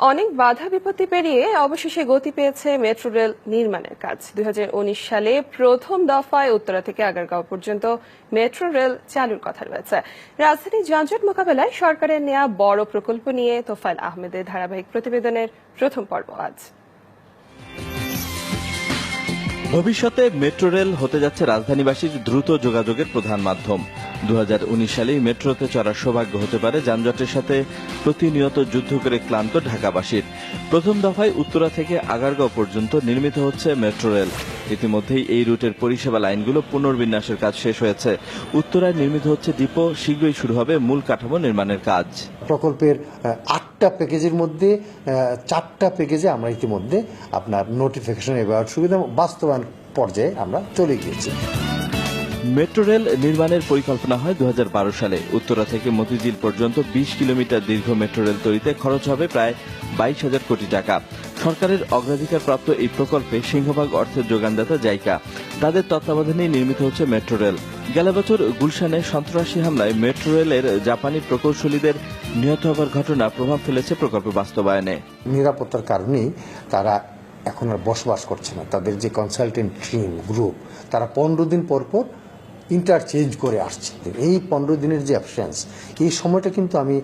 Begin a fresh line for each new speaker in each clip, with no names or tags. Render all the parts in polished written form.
অনেক বাধা বিপত্তি পেরিয়ে অবশেষে গতি পেয়েছে মেট্রো রেল নির্মাণের কাজ। 2019 সালে প্রথম দফায় উত্তরা থেকে আগারগাঁও পর্যন্ত মেট্রো রেল চালুর কথা রয়েছে। রাজধানীর যানজট মোকাবেলায় সরকারের নেওয়া বড় প্রকল্প নিয়ে তোফায়েল আহমেদের ধারাবাহিক প্রতিবেদনের প্রথম পর্ব আজ।
ভবিষ্যতে মেট্রো রেল হতে যাচ্ছে রাজধানীবাসীর দ্রুত যোগাযোগের প্রধান মাধ্যম। 2019 সালেই মেট্রোতে চড়ার সৌভাগ্য হতে পারে যানজটের সাথে প্রতিনিয়ত যুদ্ধ করে ক্লান্ত ঢাকাবাসীর। প্রথম দফায় উত্তরা থেকে আগারগাঁও পর্যন্ত নির্মিত হচ্ছে মেট্রো রেল। ইতিমধ্যেই এই রুটের পরিষেবা লাইনগুলো পুনর্বিন্যাসের কাজ শেষ হয়েছে। উত্তরায় নির্মিত হচ্ছে ডিপো, শীঘ্রই শুরু হবে মূল কাঠামো নির্মাণের কাজ।
প্রকল্পের 8টা প্যাকেজের মধ্যে 4টা প্যাকেজে আমরা ইতিমধ্যে আপনার নোটিফিকেশন এবং সুবিধা বাস্তবায়ন পর্যায়ে আমরা চলে গিয়েছি।
মেট্রো রেল নির্মাণের পরিকল্পনা হয় 2012 সালে। উত্তরা থেকে মতিঝিল পর্যন্ত 20 কিলোমিটার দীর্ঘ মেট্রো রেল তৈরিতে খরচ হবে প্রায় 22,000 কোটি টাকা। সরকারের অগ্রাধিকারপ্রাপ্ত এই প্রকল্পে সিংহভাগ অর্থের যোগানদাতা জাইকা। তাদের তত্ত্বাবধানেই নির্মিত হচ্ছে মেট্রো রেল। গেল বছর গুলশানে সন্ত্রাসী হামলায় মেট্রো রেলের জাপানি প্রকৌশলীদের নিহত হওয়ার ঘটনা প্রভাব ফেলেছে প্রকল্প বাস্তবায়নে।
নিরাপত্তার কারণেই তারা এখন আর বসবাস করছে না। তাদের যে কনসালটেন্ট টিম গ্রুপ, তারা 15 দিন পর পর ইন্টারচেঞ্জ করে আসছে। এই 15 দিনের যে অ্যাবসেন্স, এই সময়টা কিন্তু আমি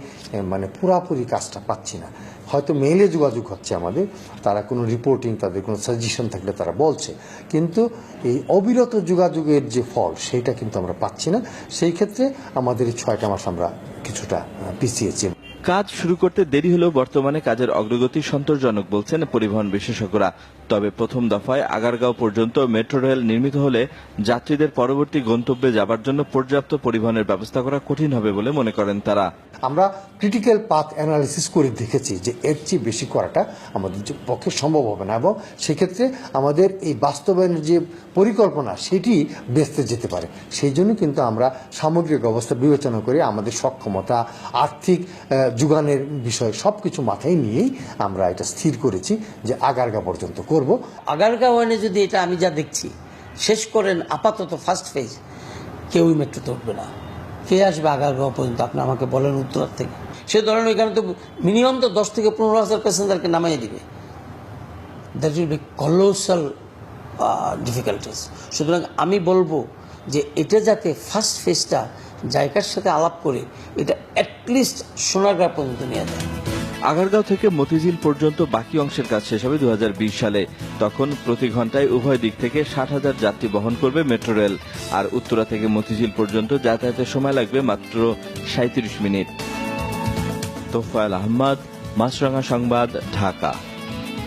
পুরাপুরি কাজটা পাচ্ছি না। হয়তো মেইলে যোগাযোগ হচ্ছে আমাদের, তারা কোনো রিপোর্টিং, তাদের কোনো সাজেশন থাকলে তারা বলছে, কিন্তু এই অবিরত যোগাযোগের যে ফল সেটা কিন্তু আমরা পাচ্ছি না। সেই ক্ষেত্রে আমাদের এই 6টা মাস আমরা কিছুটা পিছিয়েছি।
কাজ শুরু করতে দেরি হলেও বর্তমানে কাজের অগ্রগতি সন্তোষজনক বলছেন পরিবহন বিশেষজ্ঞরা। তবে প্রথম দফায় আগারগাঁও পর্যন্ত মেট্রো রেল নির্মিত হলে যাত্রীদের পরবর্তী গন্তব্যে যাবার জন্য পর্যাপ্ত পরিবহনের ব্যবস্থা করা কঠিন হবে বলে মনে করেন তারা।
আমরা ক্রিটিক্যাল পাথ অ্যানালিসিস করে দেখেছি যে এর চেয়ে বেশি করাটা আমাদের পক্ষে সম্ভব হবে না, এবং সেক্ষেত্রে আমাদের এই বাস্তবায়নের যে পরিকল্পনা সেটি বেঁচতে যেতে পারে। সেই জন্য কিন্তু আমরা সামগ্রিক অবস্থা বিবেচনা করে আমাদের সক্ষমতা, আর্থিক যোগানের বিষয় সবকিছু মাথায় নিয়েই আমরা এটা স্থির করেছি যে আগারগাঁও পর্যন্ত করব।
আগারগাঁও যদি এটা আমি যা দেখছি শেষ করেন আপাতত ফার্স্ট ফেজ, কেউই মেট্রোতে উঠবে না। কে আসবে আগারগাঁও পর্যন্ত? আপনি আমাকে বলেন উত্তরার থেকে। সে ধরেন ওইখানে তো মিনিমাম তো 10 থেকে 15,000 প্যাসেঞ্জারকে নামাই দিবে। That will be colossal difficulties. সুতরাং আমি বলবো যে এটা যাতে ফার্স্ট ফেজটা জায়গার সাথে আলাপ করে এটা অ্যাটলিস্ট সোনারগাঁ পর্যন্ত নিয়ে যায়।
আগারগাঁও থেকে মতিঝিল পর্যন্ত বাকি অংশের কাজ শেষ হবে 2020 সালে। তখন প্রতি ঘন্টায় উভয় দিক থেকে 60,000 যাত্রী বহন করবে মেট্রো রেল। আর উত্তরা থেকে মতিঝিল পর্যন্ত যাতায়াতের সময় লাগবে মাত্র 37 মিনিট। তোফায়েল আহমেদ, মাছরাঙা সংবাদ, ঢাকা।